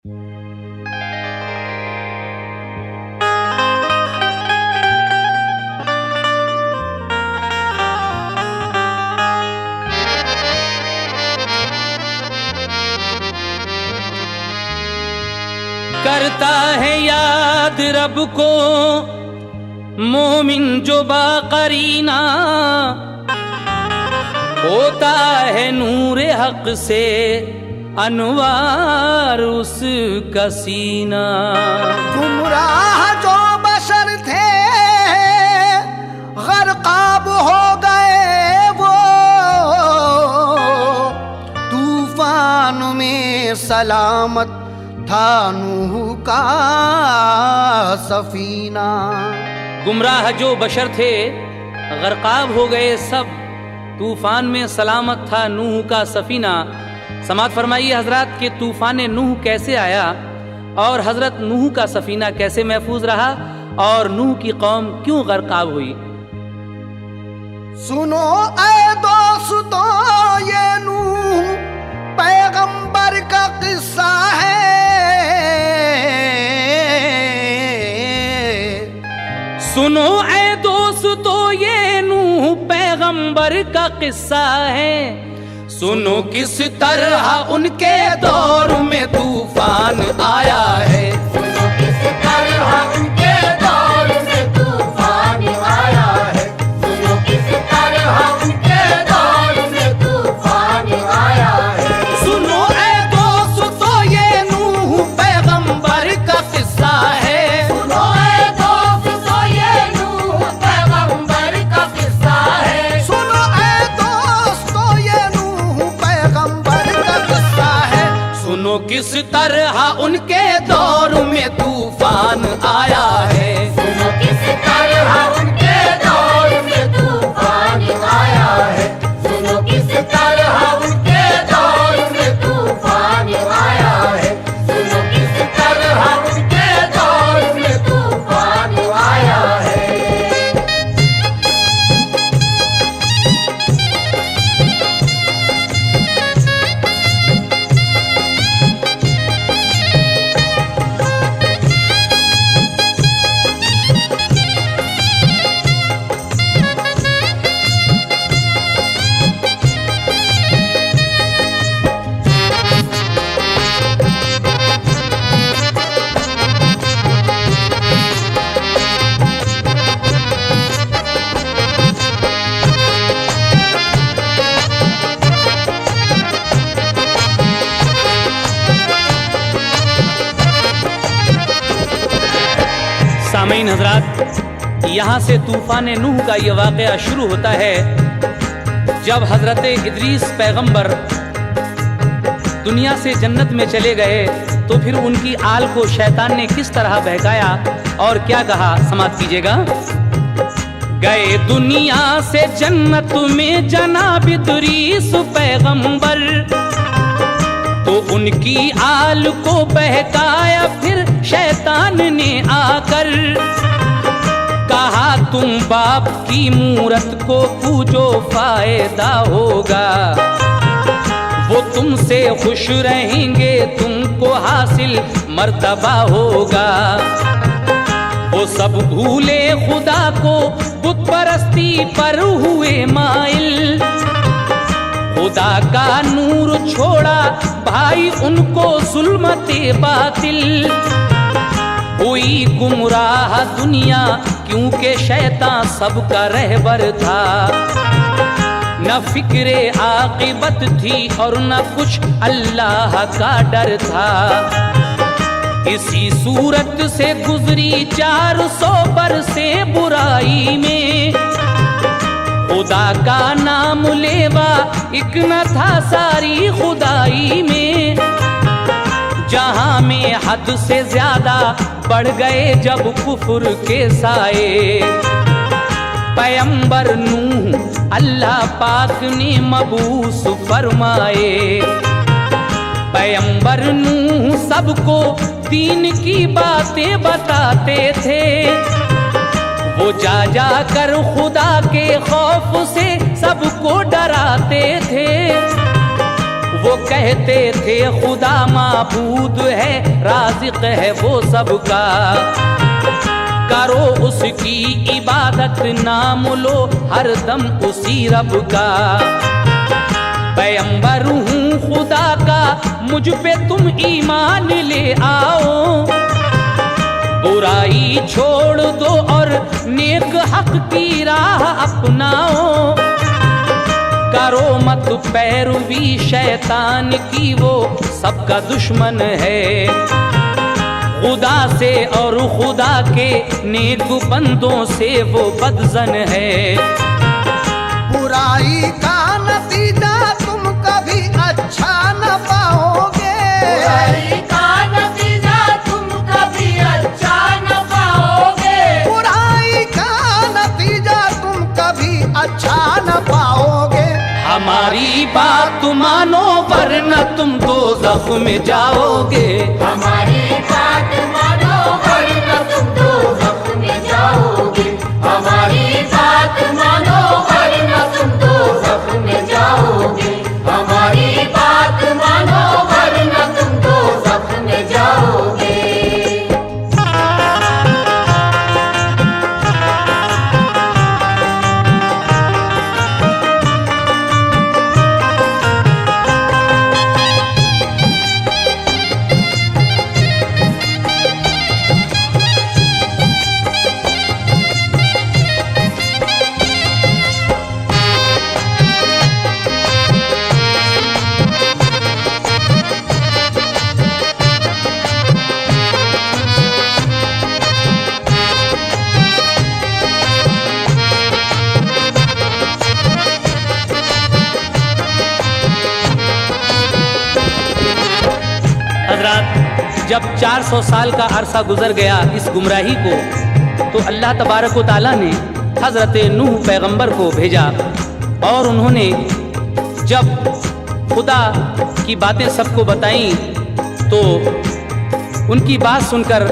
करता है याद रब को मोमिन जो बाकरीना, होता है नूर हक से अनवार उसका सीना। गुमराह जो बशर थे गर्काब हो गए वो, तूफान में सलामत था नूह का सफीना। गुमराह जो बशर थे गर्काब हो गए सब, तूफान में सलामत था नूह का सफीना। समात फरमाइए हजरत के तूफान नूह कैसे आया और हजरत नूह का सफीना कैसे महफूज रहा और नूह की कौम क्यों गर्काब हुई। सुनो ऐ दोस्तों ये नूह पैगंबर का किस्सा है। सुनो ऐ दोस्तों ये नूह पैगंबर का किस्सा है। सुनो किस तरह उनके दौर में तूफान आया है। सुनो किस तरह उनके दौर में तूफान आया है। सुनो किस तरह उनके दौर में तूफान आया है। सुनो ऐ दोस्तों ये नूह पैगंबर का किस्सा है। सुनो ऐ दोस्तों ये नूह पैगंबर का किस्सा है। सुनो ऐ दोस्तों ये नूह पैगंबर का किस्सा है। सुनो किस तरह उनके दौर में तूफान आया है। सुनो किस तरह उनके दौर में तूफान आया है। सुनो किस तरह उनके दौर में तूफान आया है। सुनो किस तरह उनके दौर में तूफान आया है। सामीन हजरात, यहाँ से तूफान नूह का ये वाक़या शुरू होता है जब हजरत इदरीस पैगंबर दुनिया से जन्नत में चले गए तो फिर उनकी आल को शैतान ने किस तरह बहकाया और क्या कहा, समात कीजिएगा। गए दुनिया से जन्नत में जनाब इदरीस पैगंबर, तो उनकी आल को बहकाया फिर शैतान ने आकर। कहा तुम बाप की मूरत को पूजो फायदा होगा, वो तुमसे खुश रहेंगे तुमको हासिल मर्तबा होगा। वो सब भूले खुदा को बुत परस्ती पर हुए माइल, खुदा का नूर छोड़ा भाई उनको जुल्मते बातिल। हुई गुमराह दुनिया क्योंकि शैतान सबका रहबर था। न फिक्रे आकिबत थी और न कुछ अल्लाह का डर था। इसी सूरत से गुजरी 400 बरसे बुराई में, खुदा का नाम लेवा एक न था सारी खुदाई में। जहां में हद से ज्यादा बढ़ गए जब कुफर के साए, पैगंबर नूह अल्लाह पाक ने मबूस फरमाए। पैगंबर नूह सबको दीन की बातें बताते थे। वो जा जा कर खुदा के खौफ से सबको डराते थे। वो कहते थे खुदा माबूद है, राज़िक़ है वो सबका, करो उसकी इबादत, नाम लो हर दम उसी रब का। पैगंबर हूँ खुदा का, मुझ पे तुम ईमान ले आओ, बुराई छोड़ दो और नेक हक की राह अपनाओ, करो मत पैरवी शैतान की, वो सबका दुश्मन है, खुदा से और खुदा के नेक बंदों से वो बदजन है। बुराई का नतीजा तुम कभी अच्छा न पाओगे, बुराई का नतीजा तुम कभी अच्छा न पाओगे, बुराई का नतीजा तुम कभी अच्छा न पाओगे। हमारी बात मानो वरना तुम दोज़ख में जाओगे, हमारी बात मानो वरना तुम दोज़ख में जाओगे, हमारी बात मानो वरना तुम दोज़ख में जाओगे, हमारी बात मानो वरना तुम दोज़ख में जाओगे। जब 400 साल का अरसा गुजर गया इस गुमराही को, तो अल्लाह तबारक व तआला ने हज़रत नूह पैगंबर को भेजा, और उन्होंने जब खुदा की बातें सबको बताई तो उनकी बात सुनकर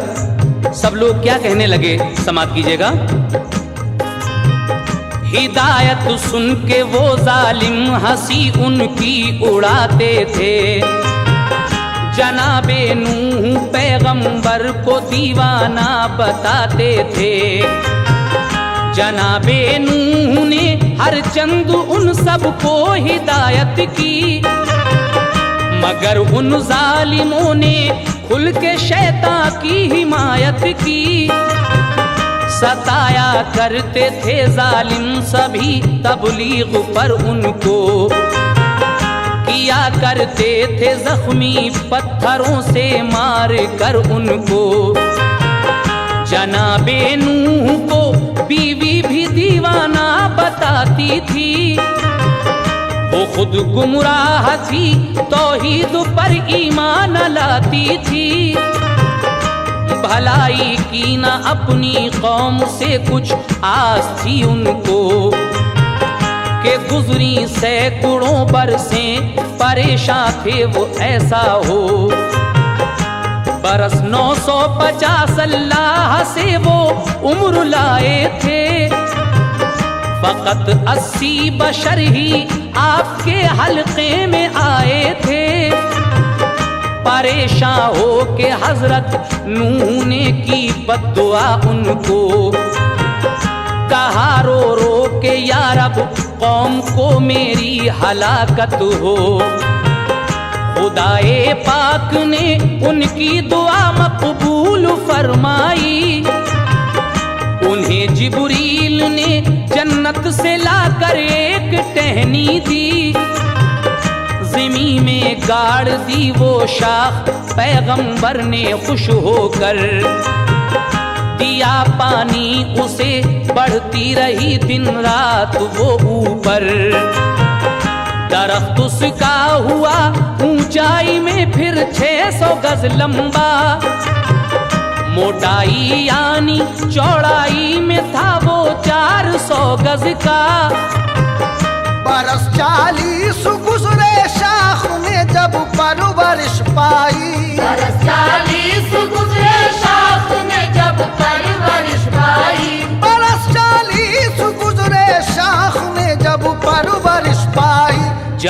सब लोग क्या कहने लगे, समात कीजिएगा। हिदायत सुन के वो जालिम हंसी उनकी उड़ाते थे, जनाबे नूह पैगंबर को दीवाना बताते थे। जनाबे नूह ने हर चंद उन सबको हिदायत की, मगर उन जालिमों ने खुल के शैतान की हिमायत की। सताया करते थे जालिम सभी तबलीग पर उनको, किया करते थे जख्मी पत्थरों से मार कर उनको। जनाबे नूह को बीवी भी दीवाना बताती थी, वो खुद गुमराह थी तौहीद पर ईमान लाती थी। भलाई की ना अपनी कौम से कुछ आस थी उनको, के गुजरी सैकड़ों बरसें परेशान थे वो ऐसा हो। बरस 950 अल्लाह से वो उम्र लाए थे, फकत 80 बशर ही आपके हल्के में आए थे। परेशान हो के हजरत नूह ने की बद्दुआ उनको, कहा रो रो के या रब कौम को मेरी हलाकत हो। खुदाए पाक ने उनकी दुआ मकबूल फरमाई, उन्हें जिब्रील ने जन्नत से लाकर एक टहनी दी। ज़मीन में गाड़ दी वो शाख, पैगंबर ने खुश होकर दिया पानी उसे, बढ़ती रही दिन रात वो ऊपर। दरख्त उसका हुआ ऊंचाई में फिर 600 गज लंबा, मोटाई यानी चौड़ाई में था वो 400 गज का। बरस 40 गुजरे शाख में जब परवरिश पाई, बरस 40 गुजरे शाख ने जब परवरिश पाई। बरस 40 गुजरे शाख में जब परवरिश पाई।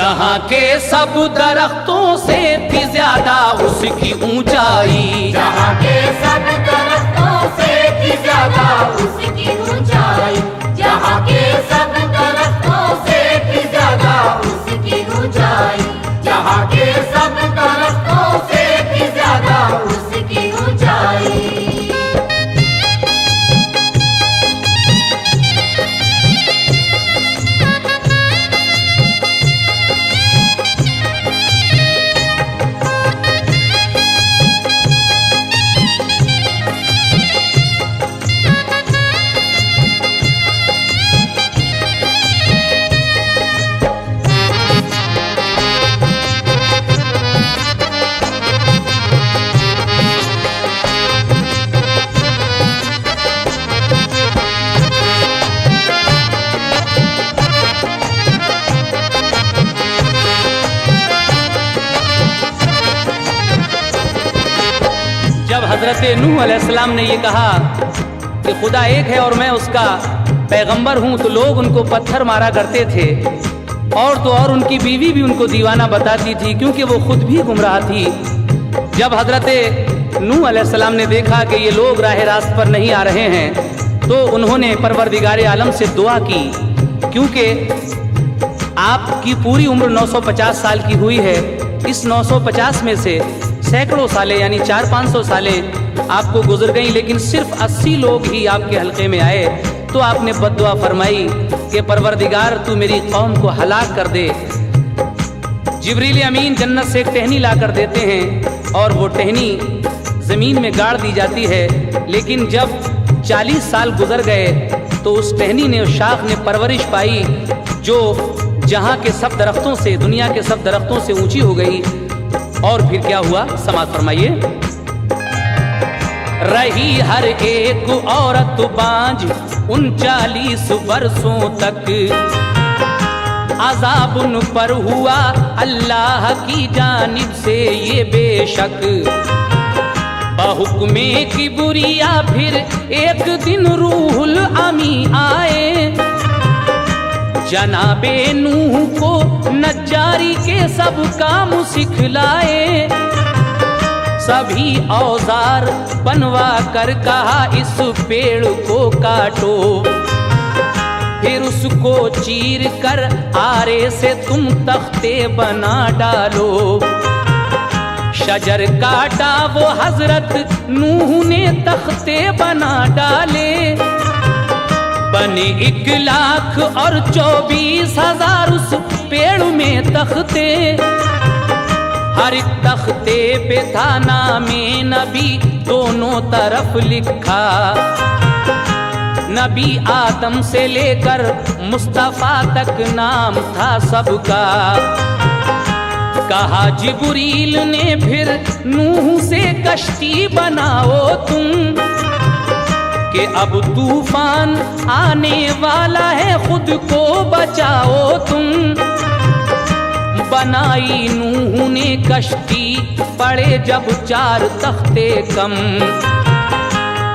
जहाँ के सब दरख्तों से थी ज्यादा उसकी ऊंचाई, जहाँ के सब दरख्तों से थी ज्यादा उसकी ऊंचाई, जहाँ के सब दरख्तों से थी ज्यादा उसकी ऊंचाई, जहाँ के सब दरख्तों से थी ज्यादा उसकी ऊंचाई। जब हजरत नूह अलैहिस्सलाम ने ये कहा कि खुदा एक है और मैं उसका पैगंबर हूँ, तो लोग उनको पत्थर मारा करते थे, और तो और उनकी बीवी भी उनको दीवाना बताती थी क्योंकि वो खुद भी गुमराह थी। जब हजरत नूह अलैहिस्सलाम ने देखा कि ये लोग राह रास्त पर नहीं आ रहे हैं, तो उन्होंने परवरदिगार आलम से दुआ की, क्योंकि आपकी पूरी उम्र 950 साल की हुई है, इस 950 में से सैकड़ों सालें यानी 400-500 सालें आपको गुजर गई, लेकिन सिर्फ 80 लोग ही आपके हल्के में आए। तो आपने बद्दुआ फरमाई कि परवरदिगार तू मेरी कौम को हलाक कर दे। जिब्रील अमीन जन्नत से एक टहनी ला कर देते हैं और वो टहनी ज़मीन में गाड़ दी जाती है, लेकिन जब 40 साल गुजर गए तो उस टहनी ने, उस शाख ने परवरिश पाई जो जहाँ के सब दरख्तों से, दुनिया के सब दरख्तों से ऊंची हो गई। और फिर क्या हुआ, समाअत फरमाइए। रही हर एक औरत बांझ 39 बरसों तक, अज़ाब उन पर हुआ अल्लाह की जानिब से ये बेशक। बहुक्मे की बुरिया फिर एक दिन रूहुल अमी आए, जनाबे नूह को नज्जारी के सब काम सिखलाए। सभी औजार बनवा कर कहा इस पेड़ को काटो, फिर उसको चीर कर आरे से तुम तख्ते बना डालो। शजर काटा वो हजरत नूह ने तख्ते बना डाले, बने 1,24,000 उस पेड़ में तख्ते। हर एक तख्ते पे था नामे नबी दोनों तरफ लिखा, नबी आदम से लेकर मुस्तफा तक नाम था सबका। कहा जिब्रील ने फिर नूह से कश्ती बनाओ तुम, कि अब तूफान आने वाला है खुद को बचाओ तुम। बनाई नूह ने कश्ती, पड़े जब 4 तख्ते कम।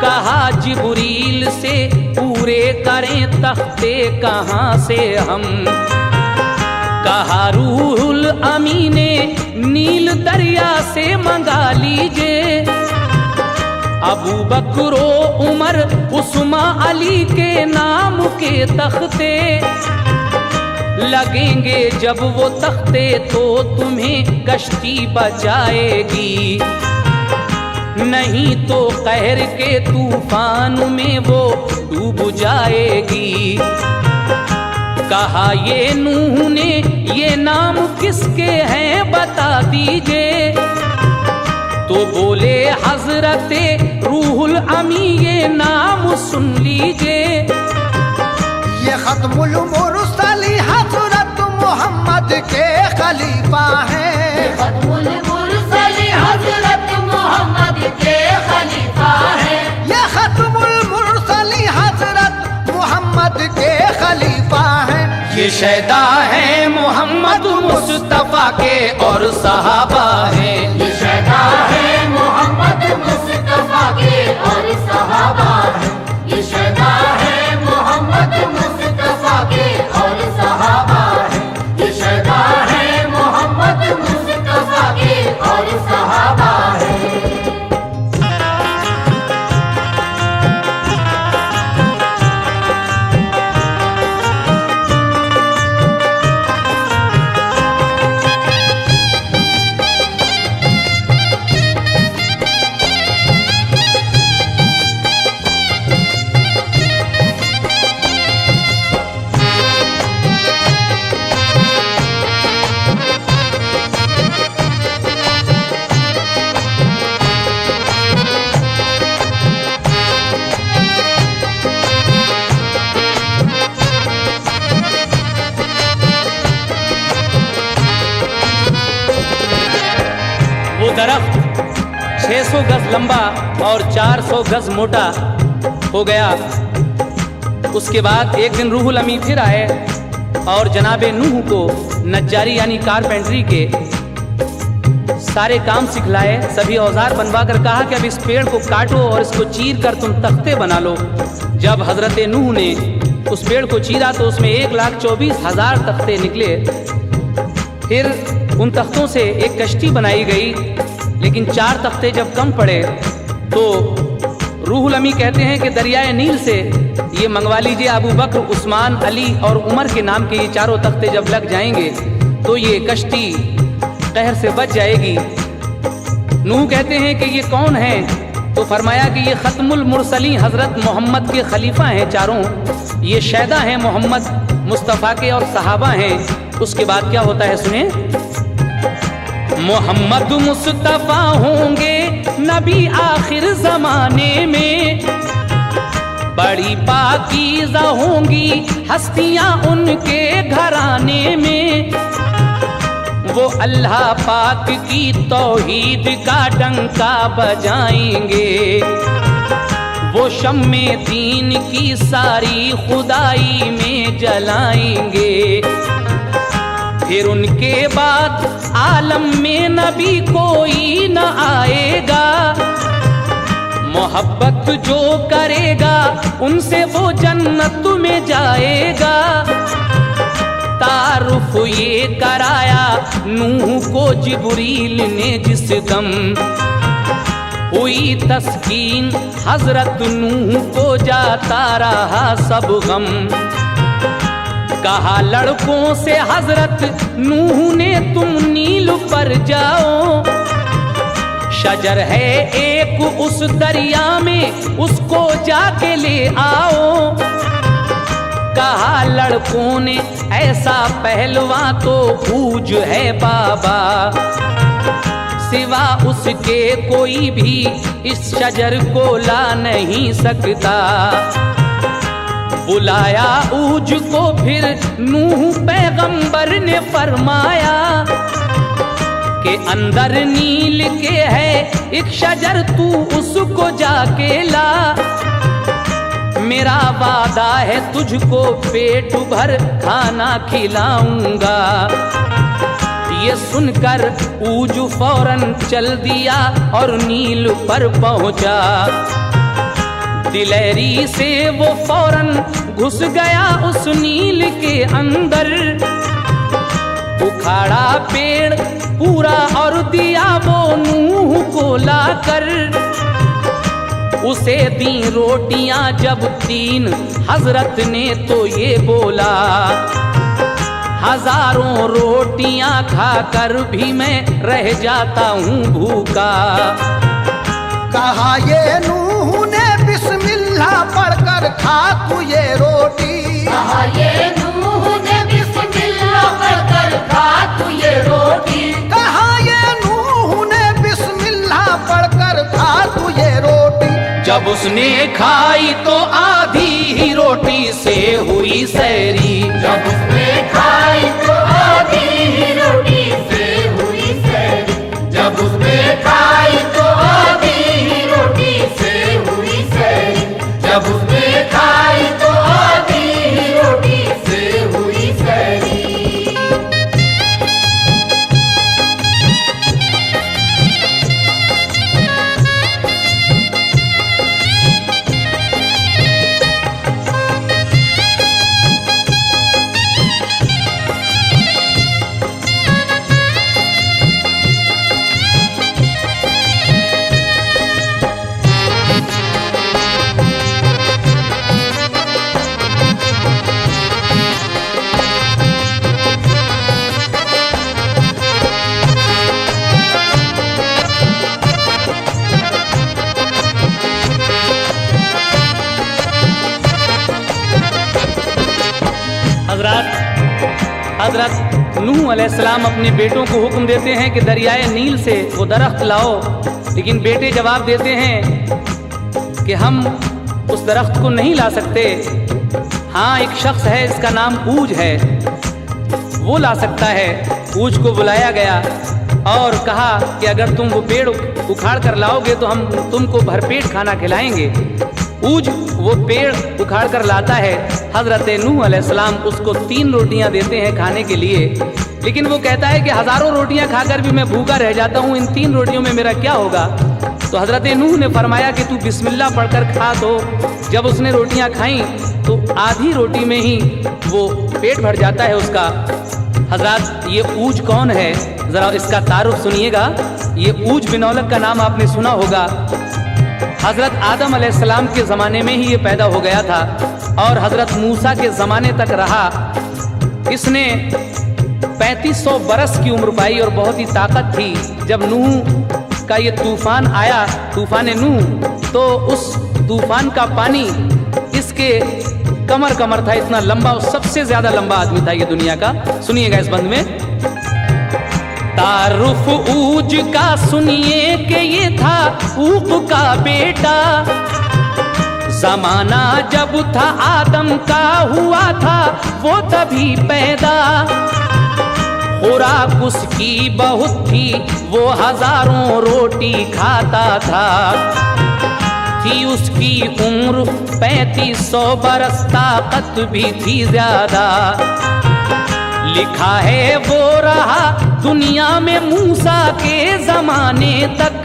कहा जिब्रील से पूरे करें तख्ते कहाँ से हम। कहा रूहुल अमी ने नील दरिया से मंगा लीजिए। अबू बकरो उमर उस्मा अली के नाम के तख्ते लगेंगे जब वो तख्ते, तो तुम्हें कश्ती बचाएगी। नहीं तो कहर के तूफान में वो डूब जाएगी। कहा ये नूह ने ये नाम किसके हैं बता दीजिए। तो बोले हजरते रूहुल अमी ये नाम सुन लीजिए। ये खत्मुल मुरसली हजरत मोहम्मद के खलीफा हैं। खत्मुल मुरसली हजरत मोहम्मद के खलीफा हैं। ये खत्मुल मुरसली हजरत मोहम्मद के खलीफा हैं। ये शहदा है मोहम्मद मुस्तफा के और सहाबा हैं। ये शहदा है मोहम्मद मुस्तफा के और सहाबा हैं। ये शहदा है मोहम्मद मुस्तफा के और सहाबा हैं। ये शहदा है 600 गज लंबा और 400 गज मोटा हो गया। उसके बाद एक दिन रूहुल अमी फिर आए और जनाबे नूह को नज्जारी यानी कारपेंटरी के सारे काम सिखलाए, सभी औजार बनवा कर कहा कि अब इस पेड़ को काटो और इसको चीर कर तुम तख्ते बना लो। जब हजरत नूह ने उस पेड़ को चीरा तो उसमें 1,24,000 तख्ते निकले। फिर उन तख्तों से एक कश्ती बनाई गई, लेकिन 4 तख्ते जब कम पड़े तो रूहुल अमी कहते हैं कि दरियाए नील से ये मंगवा लीजिए, अबू बकर, उस्मान, अली और उमर के नाम के ये 4 तख्ते जब लग जाएंगे तो ये कश्ती कहर से बच जाएगी। नूह कहते हैं कि ये कौन है? तो फरमाया कि ये खत्मुल मुरसलीन हजरत मोहम्मद के खलीफा हैं चारों, ये शैदा हैं मोहम्मद मुस्तफ़ा के और सहाबा हैं। उसके बाद क्या होता है सुने। मोहम्मद मुस्तफ़ा होंगे नबी आखिर जमाने में, बड़ी पाकीज़ा होंगी हस्तियां उनके घराने में। वो अल्लाह पाक की तौहीद का डंका बजाएंगे, वो शम्मे दीन की सारी खुदाई में जलाएंगे। फिर उनके बाद आलम में नबी कोई न आएगा, मोहब्बत जो करेगा उनसे वो जन्नत में जाएगा। तारुफ ये कराया नूह को जिब्रील ने जिस दम, हुई तस्कीन हजरत नूह को जाता रहा सब गम। कहा लड़कों से हजरत नूह ने तुम नील पर जाओ, शजर है एक उस दरिया में उसको जाके ले आओ। कहा लड़कों ने ऐसा पहलवा तो पूज है बाबा, सिवा उसके कोई भी इस शजर को ला नहीं सकता। बुलाया ऊज को फिर नूह पैगंबर ने फरमाया कि अंदर नील के है एक शजर, तू उसको जाके ला। मेरा वादा है तुझको पेट भर खाना खिलाऊंगा। ये सुनकर ऊज फौरन चल दिया और नील पर पहुंचा। दिलेरी से वो फौरन घुस गया उस नील के अंदर, उखाड़ा पेड़ पूरा और दिया वो नूह को लाकर। उसे दी रोटियां जब 3 हजरत ने तो ये बोला, हजारों रोटियां खाकर भी मैं रह जाता हूँ भूखा। कहा ये नूह ने बिस्मिल्लाह पढ़कर खा तू ये रोटी। कहा ये नूह ने बिस्मिल्लाह पढ़कर खा तू ये रोटी। कहा ये नूह ने बिस्मिल्लाह पढ़कर खा तू ये रोटी। जब उसने खाई तो आधी ही रोटी से हुई सैरी। जब उसने खाई तो आधी ही रोटी से हुई सैरी। जब उसने खाई तो आधी ही रोटी से हुई सैरी। जब उसने खाई तो आधी ही रोटी से हुई सैरी। हजरत नूह अलैहिस्सलाम अपने बेटों को हुक्म देते हैं कि दरियाए नील से वो दरख्त लाओ, लेकिन बेटे जवाब देते हैं कि हम उस दरख्त को नहीं ला सकते। हाँ, एक शख्स है, इसका नाम ऊज है, वो ला सकता है। ऊज को बुलाया गया और कहा कि अगर तुम वो पेड़ उखाड़ कर लाओगे तो हम तुमको भरपेट खाना खिलाएंगे। ऊज वो पेड़ उखाड़ कर लाता है। हजरत नूह अलैहिस्सलाम उसको 3 रोटियां देते हैं खाने के लिए, लेकिन वो कहता है कि हजारों रोटियां खाकर भी मैं भूखा रह जाता हूँ, इन 3 रोटियों में मेरा क्या होगा। तो हजरत नूह ने फरमाया कि तू बिस्मिल्लाह पढ़कर खा। तो जब उसने रोटियां खाई तो आधी रोटी में ही वो पेट भर जाता है उसका। हजरत ये ऊज कौन है, ज़रा इसका तारुफ सुनिएगा। ये ऊज बिनौलक का नाम आपने सुना होगा। हज़रत आदम अलैहिस्सलाम के ज़माने में ही ये पैदा हो गया था और हज़रत मूसा के ज़माने तक रहा। इसने 3500 बरस की उम्र पाई और बहुत ही ताकत थी। जब नूह का ये तूफ़ान आया, तूफ़ान नूह, तो उस तूफ़ान का पानी इसके कमर था, इतना लंबा, सबसे ज़्यादा लंबा आदमी था ये दुनिया का। सुनिएगा इस बंद में, तारुफ ऊज का सुनिए कि ये था ऊक का बेटा। जमाना जब था आदम का हुआ था वो तभी पैदा। खुराक उसकी बहुत थी, वो हजारों रोटी खाता था। थी उसकी उम्र 3500 बरस, ताकत भी थी ज्यादा। लिखा है वो रहा दुनिया में मूसा के जमाने तक,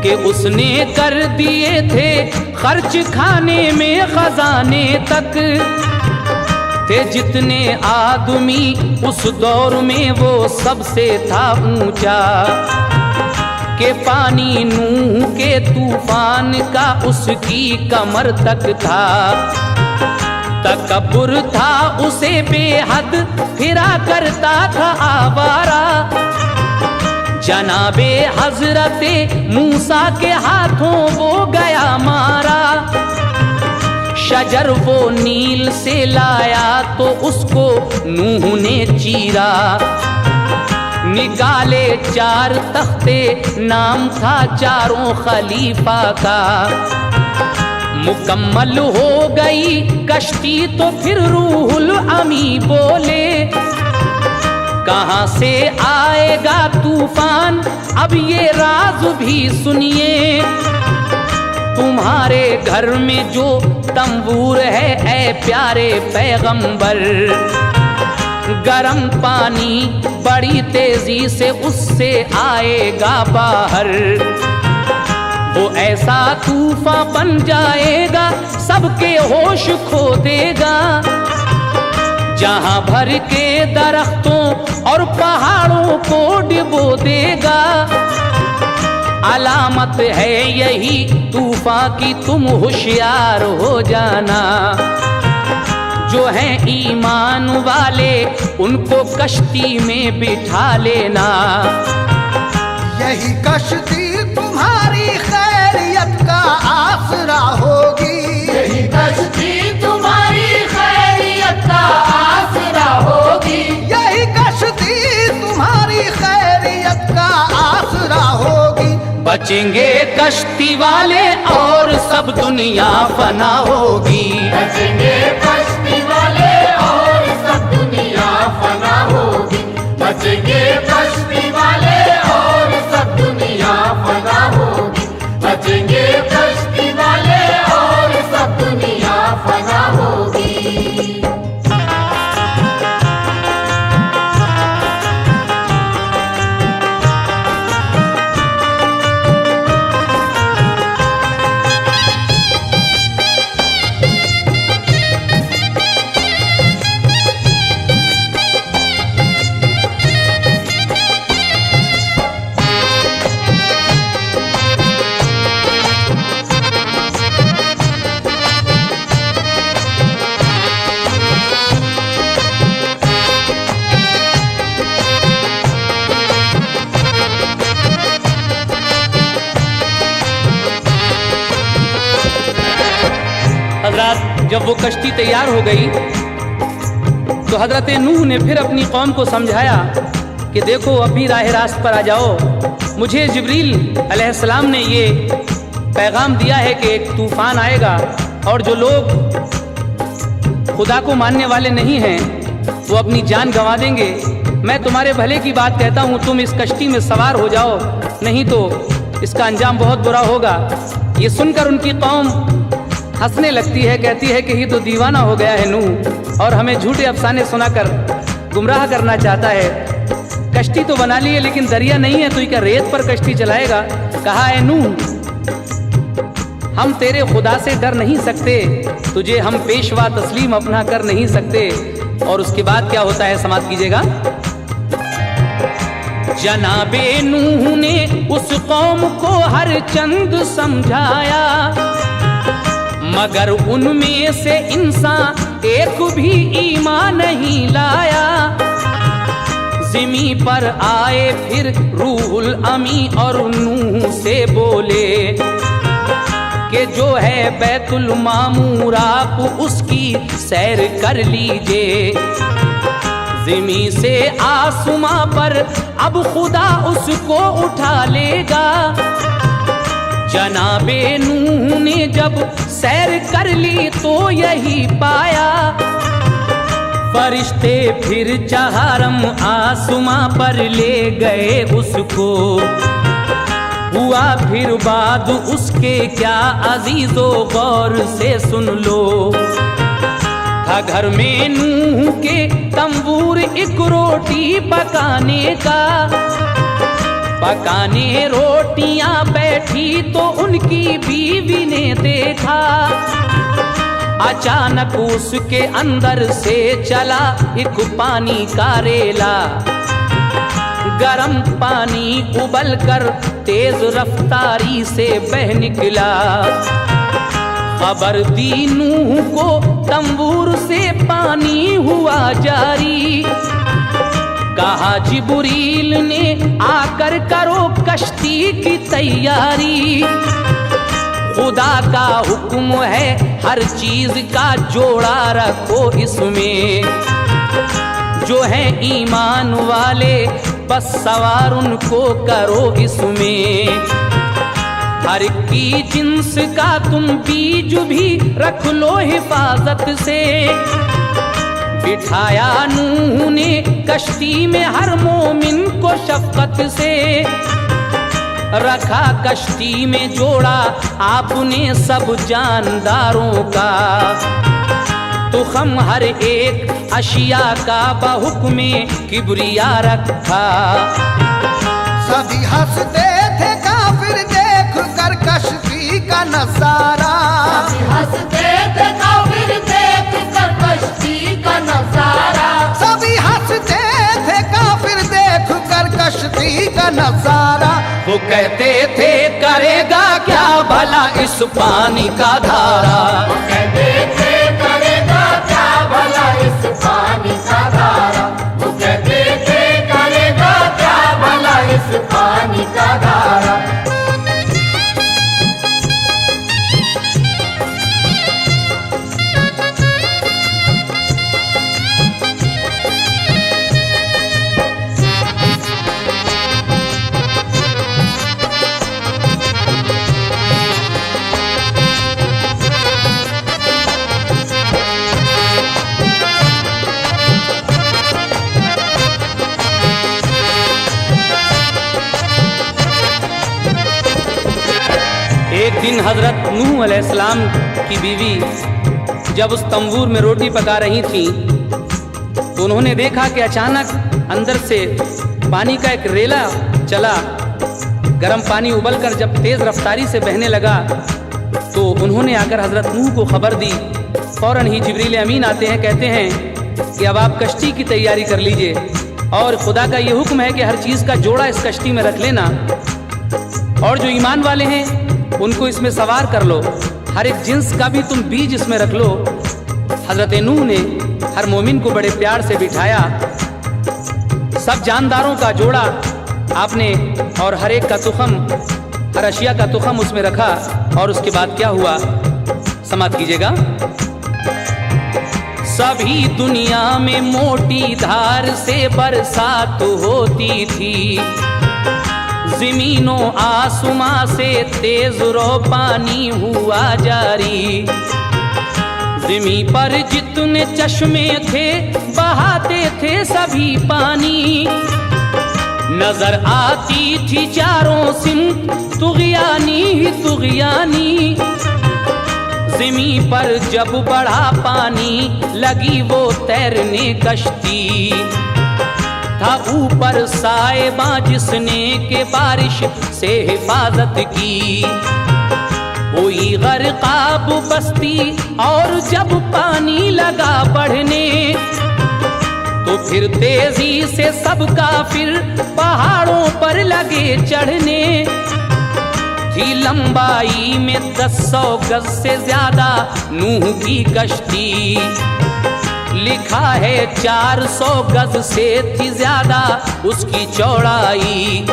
कि उसने कर दिए थे खर्च खाने में खजाने तक। थे जितने आदमी उस दौर में वो सबसे था ऊंचा, के पानी नूह के तूफान का उसकी कमर तक था। तकब्बुर था उसे बेहद, फिरा करता था आवारा। जनाबे हजरते मूसा के हाथों वो गया मारा। शजर वो नील से लाया तो उसको नूह ने चीरा। निकाले 4 तख्ते, नाम था चारों खलीफा का। मुकम्मल हो गई कश्ती तो फिर रूहुल अमी बोले, कहाँ से आएगा तूफान अब ये राज भी सुनिए। तुम्हारे घर में जो तंबूर है ऐ प्यारे पैगंबर, गरम पानी बड़ी तेजी से उससे आएगा बाहर। वो ऐसा तूफान बन जाएगा सबके होश खो देगा। जहां भर के दरख्तों और पहाड़ों को डुबो देगा। अलामत है यही तूफान की, तुम होशियार हो जाना। जो हैं ईमान वाले उनको कश्ती में बिठा लेना। यही कश्ती तुम्हारी खैरियत का आसरा होगी। यही कश्ती तुम्हारी खैरियत का आसरा होगी। यही कश्ती तुम्हारी खैरियत का आसरा होगी। बचेंगे कश्ती वाले और सब दुनिया फना होगी। बचेंगे कश्ती वाले और सब दुनिया फना होगी। बचेंगे कश्ती वाले और सब दुनिया फना होगी। बचेंगे कश्ती वाले और सब दुनिया फना होगी। जब वो कश्ती तैयार हो गई तो हजरत नूह ने फिर अपनी कौम को समझाया कि देखो अभी राह रास्त पर आ जाओ। मुझे जिब्रील अलैहिस्सलाम ने ये पैगाम दिया है कि एक तूफान आएगा और जो लोग खुदा को मानने वाले नहीं हैं वो अपनी जान गंवा देंगे। मैं तुम्हारे भले की बात कहता हूँ, तुम इस कश्ती में सवार हो जाओ, नहीं तो इसका अंजाम बहुत बुरा होगा। ये सुनकर उनकी कौम हंसने लगती है, कहती है कि ये तो दीवाना हो गया है नूह, और हमें झूठे अफसाने सुनाकर गुमराह करना चाहता है। कश्ती तो बना ली है लेकिन दरिया नहीं है, तो क्या रेत पर कश्ती चलाएगा? कहा है नूह, हम तेरे खुदा से डर नहीं सकते, तुझे हम पेशवा तस्लीम अपना कर नहीं सकते। और उसके बाद क्या होता है, समाप्त कीजिएगा। जनाबे नूह ने उस कौम को हर चंद समझाया, मगर उनमें से इंसान एक भी ईमान नहीं लाया। ज़िमी पर आए फिर रूहुल अमी और नूह से बोले कि जो है बैतुल मामूर आप उसकी सैर कर लीजिए। ज़िमी से आसमां पर अब खुदा उसको उठा लेगा। जनाबे नूह ने जब सैर कर ली तो यही पाया, फरिश्ते फिर चहारम आसमां पर ले गए उसको। हुआ फिर बाद उसके क्या अजीजो गौर से सुन लो। था घर में नूह के तंबूर एक रोटी पकाने का, पकाने रोटियां बैठी तो उनकी बीवी ने देखा। अचानक उसके अंदर से चला एक पानी का रेला, गरम पानी उबल कर तेज रफ्तारी से बह निकला। खबर दी नूह को तंबूर से पानी हुआ जारी। कहा जिब्रील ने आकर करो कश्ती की तैयारी। खुदा का हुक्म है हर चीज का जोड़ा रखो इसमें। जो है ईमान वाले बस सवार उनको करो इसमें। हर की जिन्स का तुम बीज भी रख लो हिफाजत से। बिठाया नूह ने कश्ती में हर मोमिन को शफकत से। रखा कश्ती में जोड़ा आपने सब जानदारों का। तो हम हर एक अशिया का बहुक्मे किबरिया रखा। सभी हंसते थे काफिर देख कर कश्ती का नजारा। हंसते थे काफिर देख कर कश्ती का नजारा। सभी हंसते थे काफिर देख कर कश्ती का नजारा। वो कहते थे करेगा क्या भला इस पानी का धारा। वो कहते थे करेगा क्या भला इस पानी का धारा। वो कहते थे करेगा क्या भला इस पानी का धारा। एक दिन हजरत नूह अलैहिस्सलाम की बीवी जब उस तंबूर में रोटी पका रही थी तो उन्होंने देखा कि अचानक अंदर से पानी का एक रेला चला। गर्म पानी उबलकर जब तेज रफ्तारी से बहने लगा तो उन्होंने आकर हजरत नूह को खबर दी। फौरन ही जिब्रील अमीन आते हैं, कहते हैं कि अब आप कश्ती की तैयारी कर लीजिए और खुदा का ये हुक्म है कि हर चीज़ का जोड़ा इस कश्ती में रख लेना और जो ईमान वाले हैं उनको इसमें सवार कर लो। हर एक जिन्स का भी तुम बीज इसमें रख लो। हजरत नूह ने हर मोमिन को बड़े प्यार से बिठाया। सब जानदारों का जोड़ा आपने और हर एक का तुखम, हर अशिया का तुखम उसमें रखा। और उसके बाद क्या हुआ, समाप्त कीजिएगा। सभी दुनिया में मोटी धार से बरसात होती थी। ज़मीनो आसमां से तेज रो पानी हुआ जारी। ज़मीं पर जितने चश्मे थे बहाते थे सभी पानी, नजर आती थी चारों सिमत तुग़यानी ही तुग़यानी। ज़मीं पर जब बढ़ा पानी लगी वो तैरने कश्ती, था ऊपर साएबा जिसने के बारिश से हिफाजत की। हुई गर्काब बस्ती और जब पानी लगा बढ़ने, तो फिर तेजी से सब काफिर पहाड़ों पर लगे चढ़ने। थी लंबाई में 1000 गज से ज्यादा नूह की कश्ती, लिखा है 400 गज से थी ज्यादा उसकी चौड़ाई।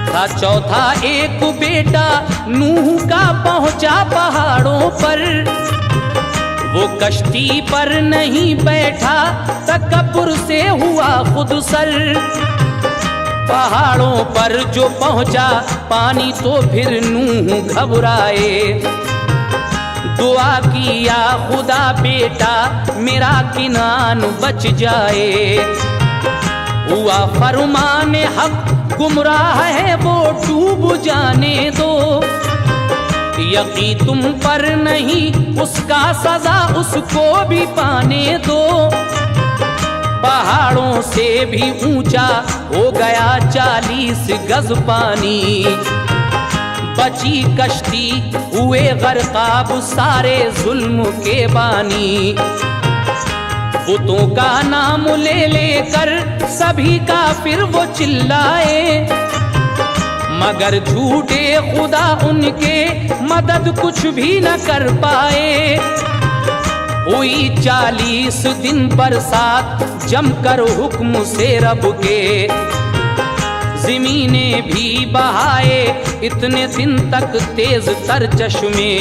था चौथा एक बेटा नूह का पहुंचा पहाड़ों पर, वो कश्ती पर नहीं बैठा तकब्बुर से हुआ खुद सर। पहाड़ों पर जो पहुंचा पानी तो फिर नूह घबराए, दुआ किया खुदा बेटा मेरा किनान बच जाए। हुआ फरमाने हक गुमराह है वो डूब जाने दो, यकी तुम पर नहीं उसका सजा उसको भी पाने दो। पहाड़ों से भी ऊंचा हो गया 40 गज पानी, बची कश्ती हुए गर्काब सारे जुल्म के बानी। बुतों का नाम ले लेकर सभी काफिर वो चिल्लाए, मगर झूठे खुदा उनके मदद कुछ भी न कर पाए। हुई 40 दिन बरसात जमकर हुक्म से रब के, ज़मीने भी बहाए इतने दिन तक तेज तर चश्मे।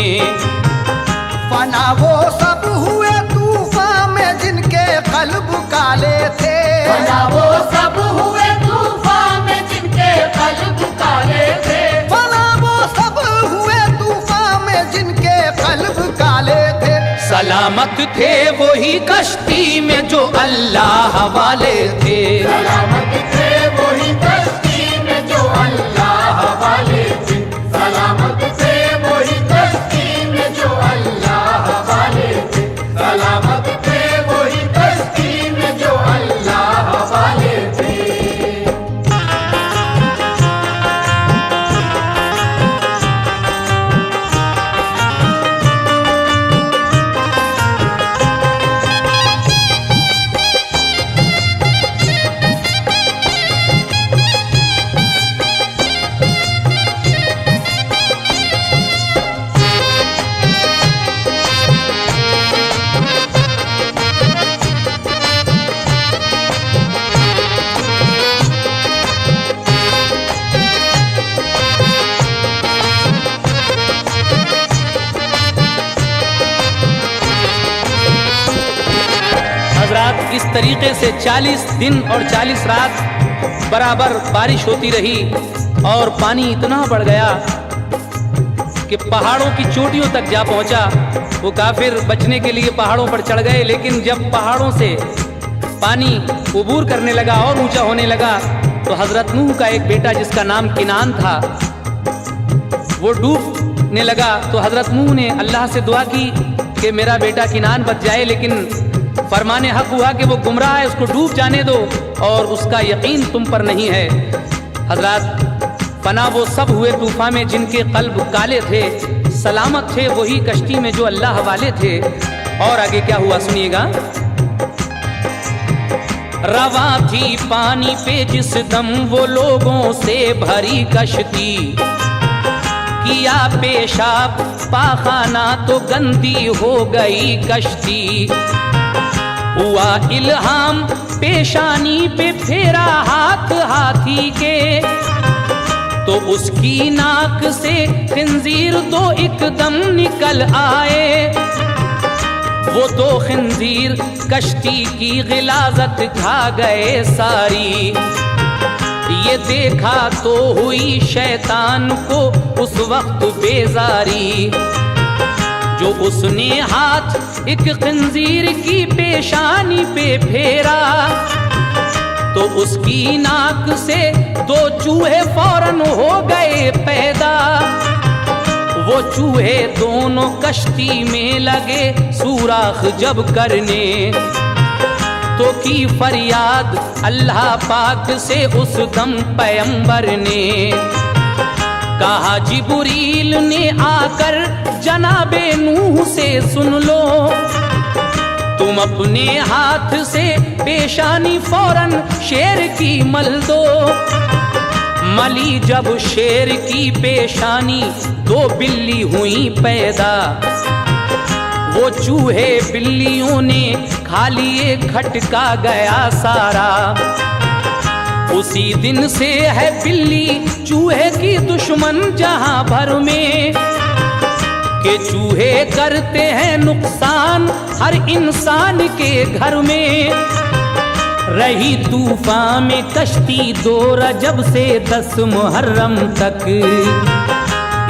फना वो सब हुए तूफान में जिनके कल्ब काले थे, फना वो सब हुए तूफान में जिनके कल्ब काले थे। फना वो सब हुए तूफान में जिनके कल्ब काले थे। सलामत थे वही कश्ती में जो अल्लाह वाले थे, सलामत थे वही कश्ती में जो अल्लाह वाले थे। सलामत थे वही कश्ती में जो अल्लाह वाले थे। सलामत थे वही कश्ती में जो अल्लाह वाले थे। इस तरीके से 40 दिन और 40 रात बराबर बारिश होती रही और पानी इतना बढ़ गया कि पहाड़ों की चोटियों तक जा पहुंचा। वो काफिर बचने के लिए पहाड़ों पर चढ़ गए, लेकिन जब पहाड़ों से पानी उबूर करने लगा और ऊंचा होने लगा तो हजरत नूह का एक बेटा जिसका नाम किनान था वो डूबने लगा। तो हजरत नूह ने अल्लाह से दुआ की कि मेरा बेटा किनान बच जाए, लेकिन फरमाने हक हुआ कि वो गुमराह है, उसको डूब जाने दो और उसका यकीन तुम पर नहीं है। हजरत फना वो सब हुए तूफान में जिनके कल्ब काले थे, सलामत थे वही कश्ती में जो अल्लाह वाले थे। और आगे क्या हुआ सुनिएगा। रवा थी पानी पे जिस दम वो लोगों से भरी कश्ती, किया पेशाब पाखाना तो गंदी हो गई कश्ती। हुआ इल्हाम पेशानी पे फेरा हाथ हाथी के, तो उसकी नाक से खिंजीर दो एकदम निकल आए। वो दो खिंजीर कश्ती की गिलाजत खा गए सारी। ये देखा तो हुई शैतान को उस वक्त बेजारी। जो उसने हाथ एक खंजीर की पेशानी पे फेरा तो उसकी नाक से 2 चूहे फौरन हो गए पैदा। वो चूहे दोनों कश्ती में लगे सुराख जब करने तो की फरियाद अल्लाह पाक से उस दम पैगंबर ने। कहा जिब्रील ने आकर जनाबे नूह से सुन लो, तुम अपने हाथ से पेशानी फौरन शेर की मल दो। मली जब शेर की पेशानी 2 बिल्ली हुई पैदा। वो चूहे बिल्लियों ने खा लिए खटका गया सारा। उसी दिन से है बिल्ली चूहे की दुश्मन जहां भर में कि चूहे करते हैं नुकसान हर इंसान के घर में। रही तूफान में कश्ती 2 रजब से 10 मुहर्रम तक,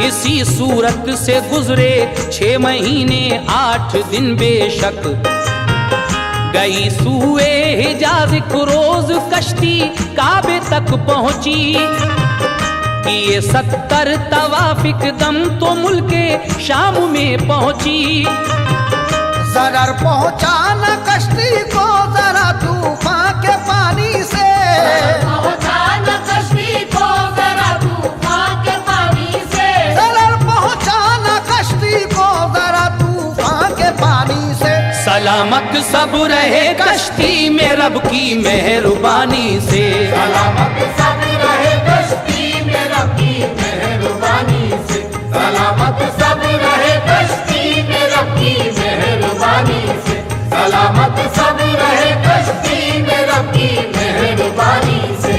इसी सूरत से गुजरे 6 महीने 8 दिन बेशक। गई सूए हिजाज एक रोज कश्ती काबे तक पहुंची, किए 70 तवाफिक दम तो मुल्के शाम में पहुंची। जरर पहुंचा न कश्ती को जरा तूफान के पानी से, पहुंचा न कश्ती को जरा तूफान के पानी से। जरर पहुंचा न कश्ती को जरा तूफान के पानी से। सलामत सब रहे कश्ती में रब की मेहरबानी से। सलामत सब रहे कश्ती में रब की मेहरबानी से। सलामत सब रहे कश्ती में रब की मेहरबानी से। सलामत सब रहे कश्ती में रब की मेहरबानी से।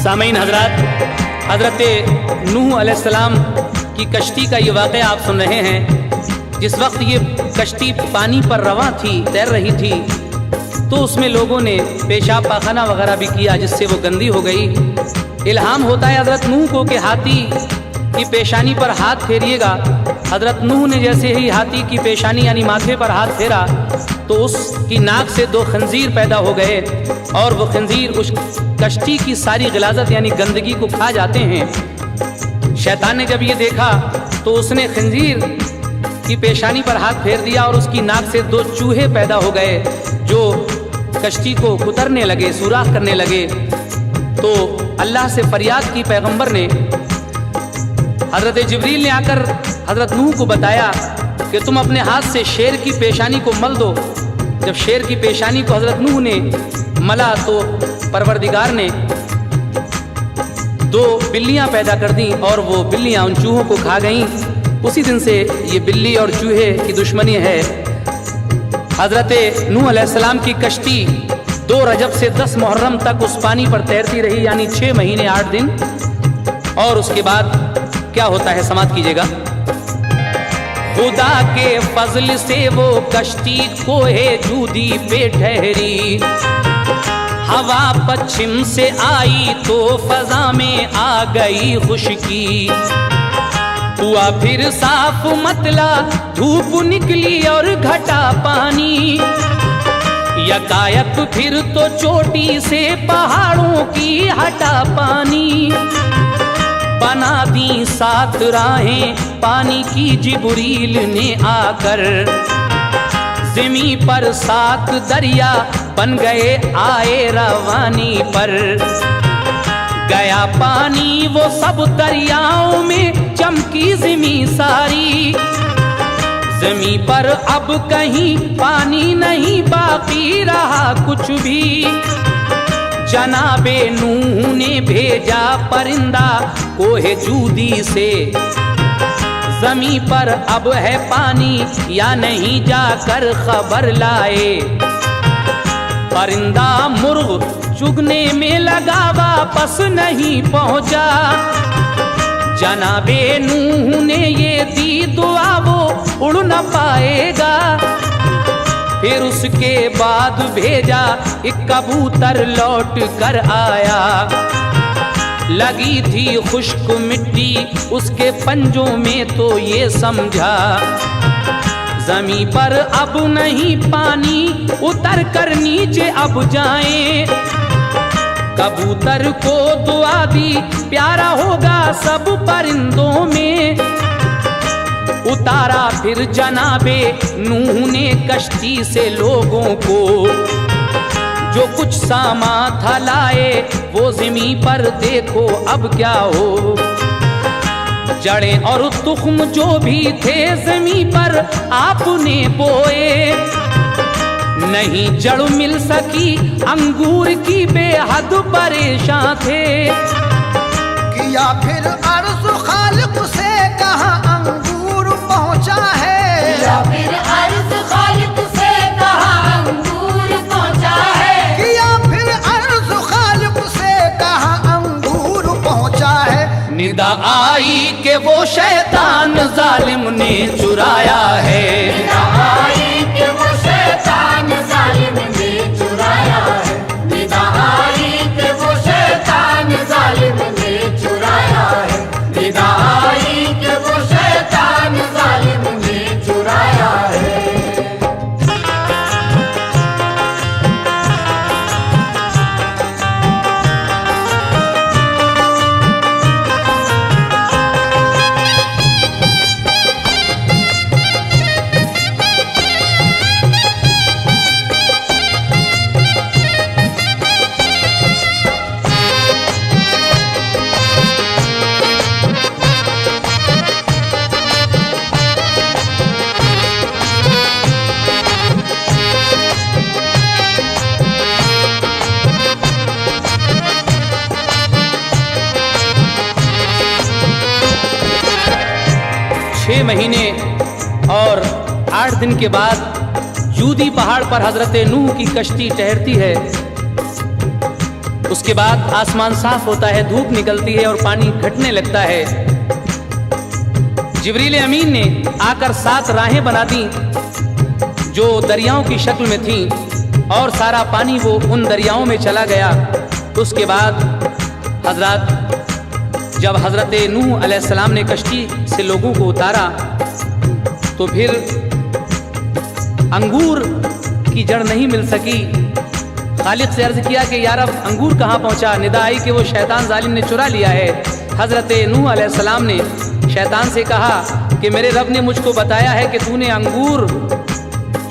सामीन हजरत, हजरत नूह अलैहिस्सलाम की कश्ती का ये वाक़या आप सुन रहे हैं। जिस वक्त ये कश्ती पानी पर रवां थी, तैर रही थी, तो उसमें लोगों ने पेशाब पाखाना वगैरह भी किया जिससे वो गंदी हो गई। इल्हाम होता है हजरत नूह को कि हाथी की पेशानी पर हाथ फेरिएगा। हजरत नूह ने जैसे ही हाथी की पेशानी यानी माथे पर हाथ फेरा तो उसकी नाक से 2 खंजीर पैदा हो गए और वो खंजीर उस कश्ती की सारी गिलाजत यानी गंदगी को खा जाते हैं। शैतान ने जब ये देखा तो उसने खंजीर की पेशानी पर हाथ फेर दिया और उसकी नाक से 2 चूहे पैदा हो गए जो कश्ती को कुतरने लगे, सुराख करने लगे। तो अल्लाह से फरियाद की पैगंबर ने। हजरत जिब्रील ने आकर हजरत नूह को बताया कि तुम अपने हाथ से शेर की पेशानी को मल दो। जब शेर की पेशानी को हजरत नूह ने मला तो परवरदिगार ने 2 बिल्लियां पैदा कर दी और वो बिल्लियां उन चूहों को खा गईं। उसी दिन से ये बिल्ली और चूहे की दुश्मनी है। हजरत नूह अलैहिस्सलाम की कश्ती 2 रजब से 10 मुहर्रम तक उस पानी पर तैरती रही यानी 6 महीने 8 दिन। और उसके बाद क्या होता है समाप्त कीजिएगा। खुदा के फजल से वो कश्ती कोहे जूदी पे ठहरी, हवा पश्चिम से आई तो फजा में आ गई खुशकी। हुआ फिर साफ मतला, धूप निकली और घटा पानी। यकायक फिर तो चोटी से पहाड़ों की हटा पानी। बना दी 7 राहें पानी की जिब्रील ने आकर। ज़मीं पर 7 दरिया बन गए आए रवानी पर। गया पानी वो सब दरियाओं में चमकी ज़मीं सारी। जमी पर अब कहीं पानी नहीं बाकी रहा कुछ भी। जनाबे नूह ने भेजा परिंदा कोहे जूदी से, जमी पर अब है पानी या नहीं जाकर खबर लाए। परिंदा मुर्ग चुगने में लगा वापस नहीं पहुंचा। जनाबे नूह ने ये दी दुआ वो उड़ न पाएगा। फिर उसके बाद भेजा एक कबूतर लौट कर आया। लगी थी खुश्क मिट्टी उसके पंजों में तो ये समझा, जमी पर अब नहीं पानी उतर कर नीचे अब जाएं। कबूतर को दुआ दी प्यारा होगा सब परिंदों में। उतारा फिर जनाबे नूह ने कश्ती से लोगों को, जो कुछ सामा था लाए वो ज़मी पर देखो अब क्या हो। जड़ें और तुख्म जो भी थे ज़मी पर आपने बोए, नहीं जड़ मिल सकी अंगूर की बेहद परेशान थे। किया फिर अर्ज़ खालिक से कहा अंगूर पहुंचा है। या फिर अर्ज़ खालिक से कहा अंगूर पहुंचा है। किया फिर अर्ज़ खालिक से कहा अंगूर पहुंचा है। निदा आई के वो शैतान जालिम ने चुराया है। निदा आई के वो शैतान जालिम ने चुराया है। निदा आई के वो शैतान जालिम ने चुराया है। निदा आई के वो शैतान जालिम ने चुराया है। 6 महीने और 8 दिन के बाद जूदी पहाड़ पर हजरत नूह की कश्ती ठहरती है। उसके बाद आसमान साफ होता है, धूप निकलती है और पानी घटने लगता है। जिब्रील अमीन ने आकर 7 राहें बना दी जो दरियाओं की शक्ल में थीं और सारा पानी वो उन दरियाओं में चला गया। उसके बाद जब हजरत नूह अलैहिस्सलाम ने कश्ती से लोगों को उतारा तो फिर अंगूर की जड़ नहीं मिल सकी। खालिक से अर्ज किया कि यार अब अंगूर कहाँ पहुँचा। निदा आई कि वो शैतान जालिम ने चुरा लिया है। हजरत नूह अलैहिस्सलाम ने शैतान से कहा कि मेरे रब ने मुझको बताया है कि तूने अंगूर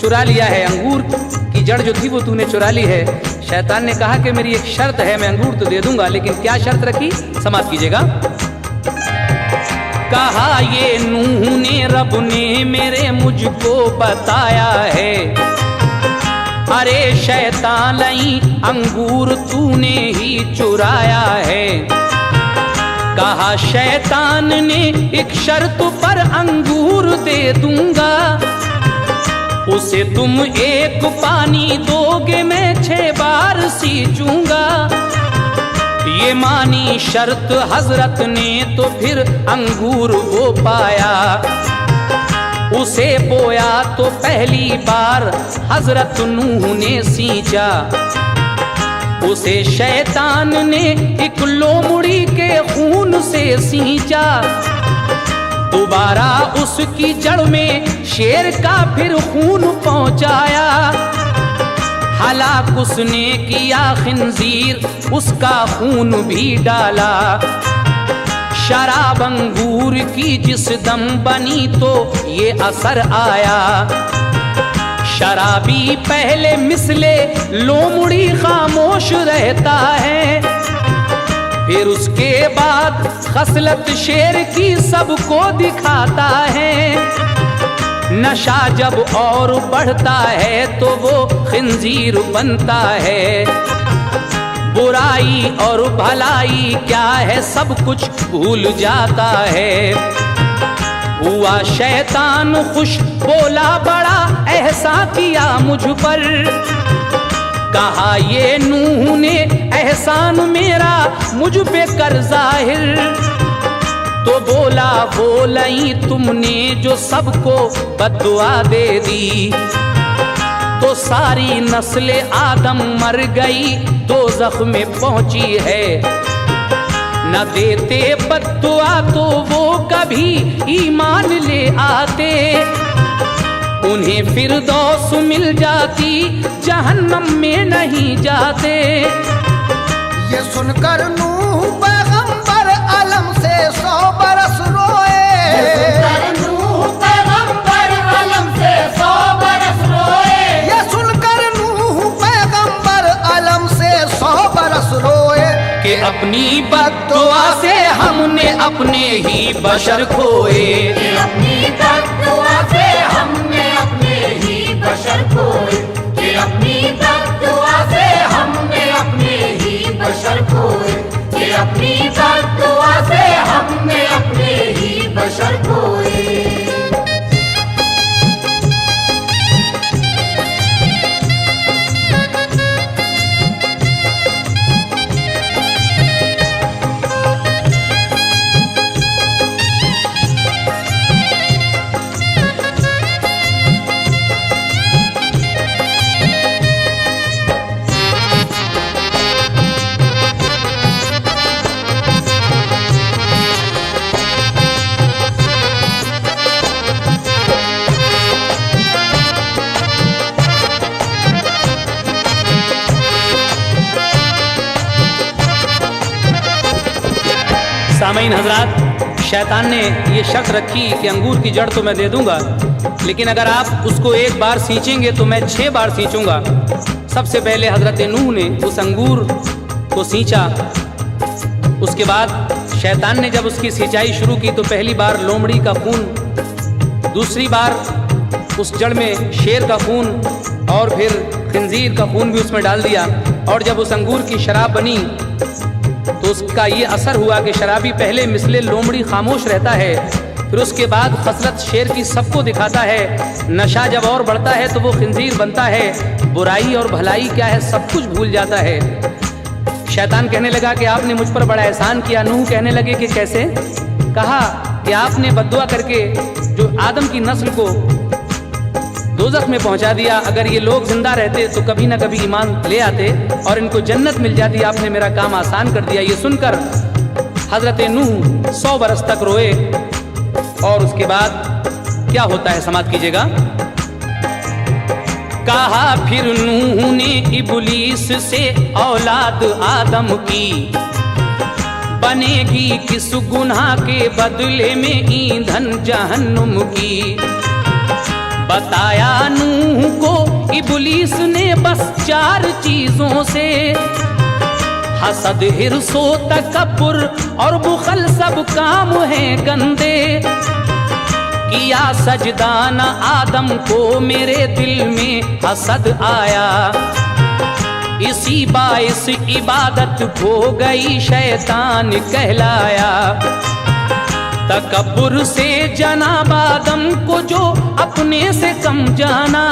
चुरा लिया है, अंगूर की जड़ जो थी वो तूने चुरा ली है। शैतान ने कहा कि मेरी एक शर्त है, मैं अंगूर तो दे दूंगा, लेकिन क्या शर्त रखी समाप्त कीजिएगा। कहा ये नूह ने रब ने मेरे मुझको बताया है, अरे शैतान लई अंगूर तूने ही चुराया है। कहा शैतान ने एक शर्त पर अंगूर दे दूंगा, उसे तुम एक पानी दोगे मैं 6 बार सींचूंगा। ये मानी शर्त हजरत ने तो फिर अंगूर वो पाया, उसे बोया तो पहली बार हजरत नूह ने सींचा। उसे शैतान ने एक लोमड़ी के खून से सींचा। दोबारा उसकी जड़ में शेर का फिर खून पहुंचाया। हलाक उसने किया खिंजीर, उसका खून भी डाला। शराब अंगूर की जिस दम बनी तो ये असर आया। शराबी पहले मिसले लोमड़ी खामोश रहता है, फिर उसके बाद खसलत शेर की सबको दिखाता है। नशा जब और बढ़ता है तो वो खिंजीर बनता है। बुराई और भलाई क्या है सब कुछ भूल जाता है। हुआ शैतान खुश, बोला बड़ा एहसान किया मुझ पर। कहा ये नूह ने एहसान मेरा मुझ पे कर जाहिर। तो बोला वो लई तुमने जो सबको बद्दुआ दे दी। तो सारी नस्ल आदम मर गई, दोज़ख में पहुंची है। न देते बद्दुआ तो वो कभी ईमान ले आते। उन्हें फिरदौस मिल जाती, जहन्नम में नहीं जाते। ये सुनकर नूह पैगंबर अलम से 100 बरस रोए। ये सुनकर नूह पैगंबर अलम से 100 बरस रोए। ये सुनकर नूह पैगंबर अलम से 100 बरस रोए। कि अपनी बद्दुआ से हमने अपने ही बशर खोए। कि अपनी बद्दुआ से हमने अपने ही बशर खोए। कि अपनी बद्दुआ से हमने अपने ही बशर खोए। कि अपनी बद्दुआ से हमने अपने ही बशर खोए। सामईन हजरात, शैतान ने ये शर्त रखी कि अंगूर की जड़ तो मैं दे दूंगा, लेकिन अगर आप उसको एक बार सींचेंगे तो मैं 6 बार सींचूंगा। सबसे पहले हजरत नूह ने उस अंगूर को सींचा। उसके बाद शैतान ने जब उसकी सिंचाई शुरू की तो पहली बार लोमड़ी का खून, दूसरी बार उस जड़ में शेर का खून और फिर खिंजीर का खून भी उसमें डाल दिया। और जब उस अंगूर की शराब बनी तो उसका ये असर हुआ कि शराबी पहले मिसले लोमड़ी खामोश रहता है, फिर उसके बाद खसलत शेर की सबको दिखाता है। नशा जब और बढ़ता है तो वो खिंजीर बनता है। बुराई और भलाई क्या है सब कुछ भूल जाता है। शैतान कहने लगा कि आपने मुझ पर बड़ा एहसान किया। नूह कहने लगे कि कैसे? कहा कि आपने बद्दुआ करके जो आदम की नस्ल को दोज़ख में पहुंचा दिया। अगर ये लोग जिंदा रहते तो कभी ना कभी ईमान ले आते और इनको जन्नत मिल जाती। आपने मेरा काम आसान कर दिया। ये सुनकर हजरत नूह 100 बरस तक रोए। और उसके बाद क्या होता है समाप्त कीजिएगा। कहा फिर नूह ने इब्लीस से औलाद आदम की, बनेगी किस गुनाह के बदले में ईंधन जहन्नुम की। बताया नूह को इब्लीस ने बस 4 चीजों से, हसद, हिर्सो, तकब्बुर और बुखल सब काम है गंदे। किया सजदाना आदम को मेरे दिल में हसद आया, इसी बाइस इबादत खो गई शैतान कहलाया। तकब्बुर से जनाब आदम को जो अपने से कम जाना,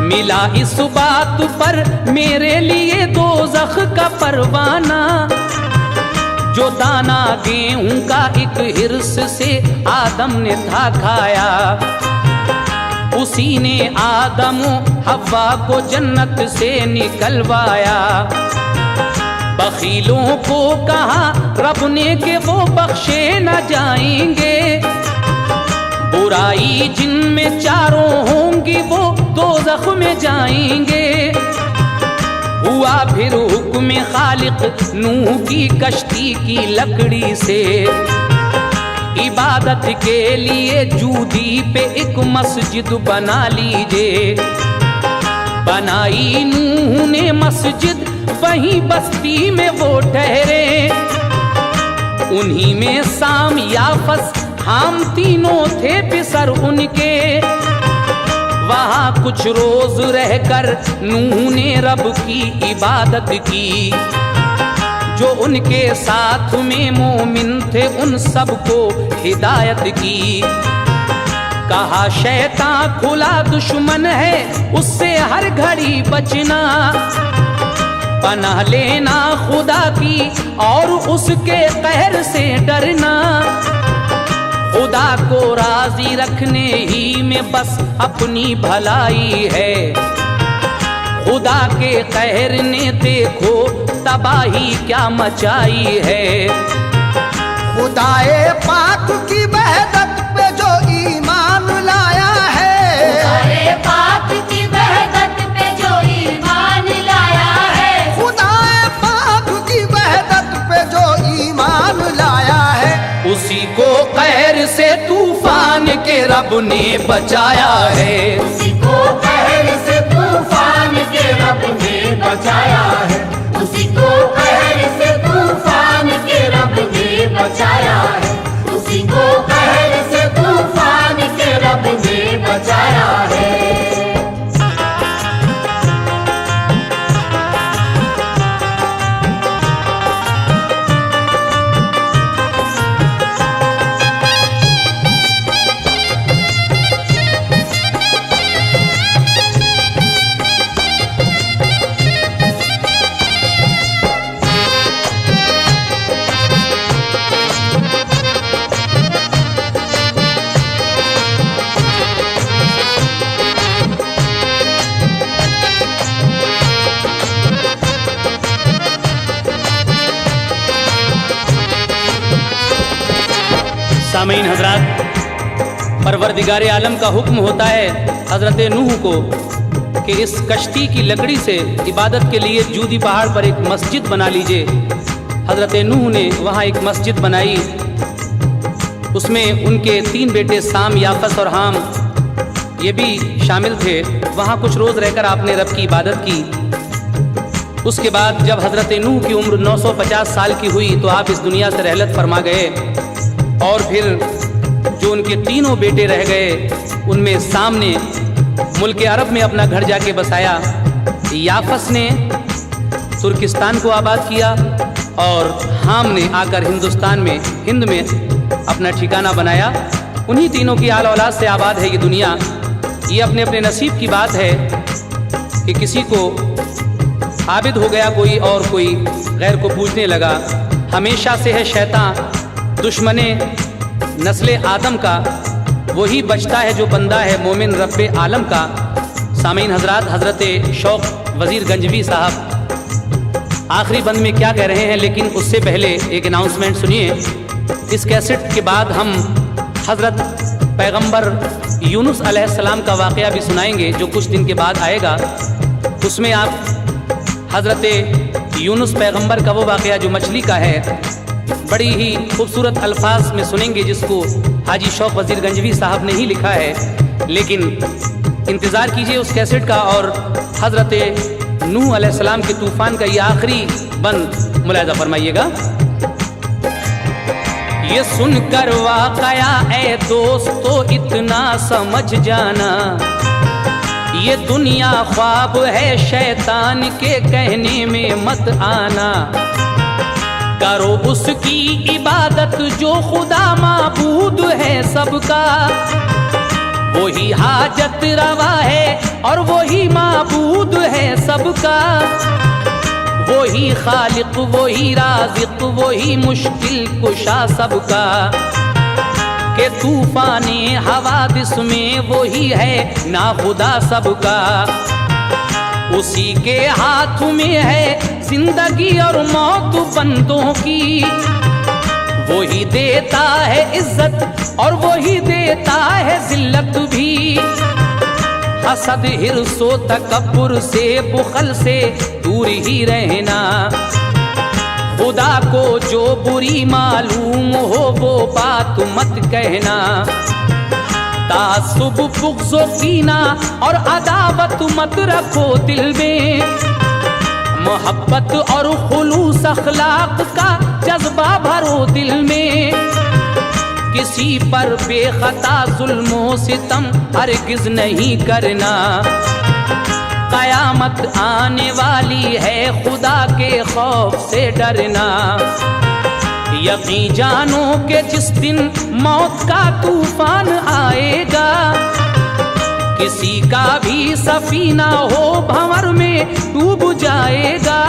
मिला इस बात पर मेरे लिए दोज़ख का परवाना। जो दाना गेहूं का एक हिर्स से आदम ने था खाया, उसी ने आदम हव्वा को जन्नत से निकलवाया। बखीलों को कहा रब ने कि वो बख्शे न जाएंगे, बुराई जिनमें चारों होंगी वो दोज़ख में जाएंगे। हुआ फिर हुक्म खालिक नूह की कश्ती की लकड़ी से, इबादत के लिए जूदी पे एक मस्जिद बना लीजिए। बनाई नूह ने मस्जिद, वहीं बस्ती में वो ठहरे। उन्हीं में साम याफस हम तीनों थे पिसर उनके। वहाँ कुछ रोज रहकर नूह ने रब की इबादत की। जो उनके साथ में मोमिन थे उन सबको हिदायत की। कहा शैतान खुला दुश्मन है, उससे हर घड़ी बचना। पनाह लेना खुदा की और उसके कहर से डरना। खुदा को राजी रखने ही में बस अपनी भलाई है। खुदा के कहर ने देखो तबाही क्या मचाई है। खुदाए पाक की वहदत पे जो ईमान लाया है। खुदाए पाक की वहदत पे जो ईमान लाया है। खुदाए पाक की वहदत पे जो ईमान लाया है। उसी को कहर से तूफान के रब ने बचाया है। उसी को कहर से तूफान के रब ने बचाया है। उसी को कहर से तूफान के रब ने बचाया है। उसी को कहर से तूफान के रब ने बचाया है। सामीन हजरात, परवरदिगार आलम का हुक्म होता है हजरत नूह को कि इस कश्ती की लकड़ी से इबादत के लिए जूदी पहाड़ पर एक मस्जिद बना लीजिए। हजरत नूह ने वहाँ एक मस्जिद बनाई। उसमें उनके 3 बेटे साम, याफस और हाम ये भी शामिल थे। वहाँ कुछ रोज़ रहकर आपने रब की इबादत की। उसके बाद जब हजरत नूह की उम्र 950 साल की हुई तो आप इस दुनिया से रहलत फरमा गए। और फिर जो उनके 3 बेटे रह गए उनमें साम ने मुल्क अरब में अपना घर जाके बसाया। याफस ने तुर्किस्तान को आबाद किया और हाम ने आकर हिंदुस्तान में, हिंद में अपना ठिकाना बनाया। उन्हीं तीनों की आल औलाद से आबाद है ये दुनिया। ये अपने अपने नसीब की बात है कि किसी को आबिद हो गया कोई और कोई गैर को पूजने लगा। हमेशा से है शैतान दुश्मने नस्ले आदम का, वही बचता है जो बंदा है मोमिन रब्बे आलम का। सामीन हजरात, हजरत शौक वजीर गंजवी साहब आखिरी बंद में क्या कह रहे हैं, लेकिन उससे पहले एक अनाउंसमेंट सुनिए। इस कैसेट के बाद हम हजरत पैगंबर यूनुस अलैहिस्सलाम का वाक़या भी सुनाएंगे जो कुछ दिन के बाद आएगा। उसमें आप हजरत यूनुस पैगंबर का वो वाक़या जो मछली का है बड़ी ही खूबसूरत अल्फाज में सुनेंगे, जिसको हाजी शौक वजीर गंजवी साहब ने ही लिखा है। लेकिन इंतज़ार कीजिए उस कैसेट का और हज़रत नूह अलैहिस्सलाम के तूफ़ान का ये आखिरी बंद मुलाहिज़ा फरमाइएगा। ये सुनकर वाक़या ए दोस्तों इतना समझ जाना, ये दुनिया ख्वाब है शैतान के कहने में मत आना। करो उसकी इबादत जो खुदा माबूद है सबका, वही हाजत रवा है और वही माबूद है सबका। वही खालिक, वही राज़िक, वही मुश्किल कुशा सबका। के तूफाने हवादिस में वही है ना खुदा सबका। उसी के हाथ में है जिंदगी और मौत बंदों की। वही देता है इज्जत और वही देता है जिल्लत भी। हसद हिर्सो तकब्बुर से बुखल से दूर ही रहना। खुदा को जो बुरी मालूम हो वो बात मत कहना। तासुब बुग़्ज़ो कीना और अदावत मत रखो दिल में। मोहब्बत और खुलूस अखलाक का जज्बा भरो दिल में। किसी पर बेखता जुल्मो सितम हरगिज नहीं करना। कयामत आने वाली है, खुदा के खौफ से डरना। यकीन जानो कि जिस दिन मौत का तूफान आएगा, किसी का भी सफीना हो भंवर में डूब जाएगा।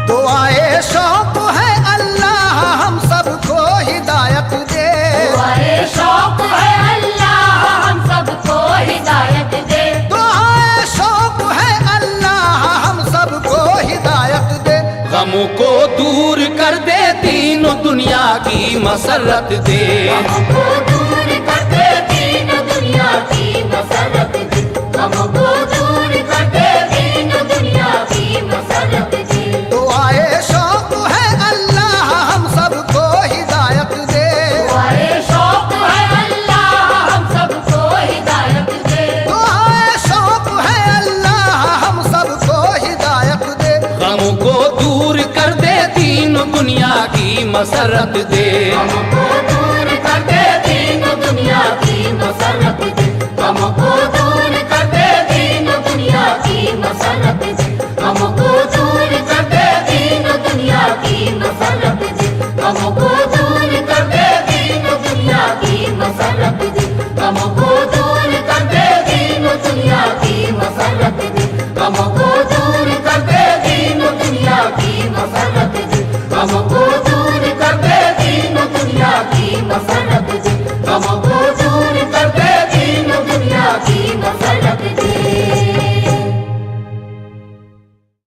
दुआए शौक है अल्लाह हम सबको हिदायत दे। दुआए शौक है अल्लाह हम सबको हिदायत दे। दुआए शौक है अल्लाह हम सबको हिदायत दे। गमों को दूर कर दे, तीनों दुनिया की मसरत दे। हमको दूर कर दे, तीनों दुनिया की मसरत दे। हमको दूर कर दे, तीनों दुनिया की मसरत दे। दुआए शौक है अल्लाह हम सबको हिदायत दे। दुआए शौक है अल्लाह हम सबको हिदायत दे। दुआए शौक है अल्लाह हम सबको हिदायत दे। गमों को दूर कर दे, तीनों दुनिया की मसरत दे। हमको दूर कर दे, तीनों दुनिया की मसरत दे। हमको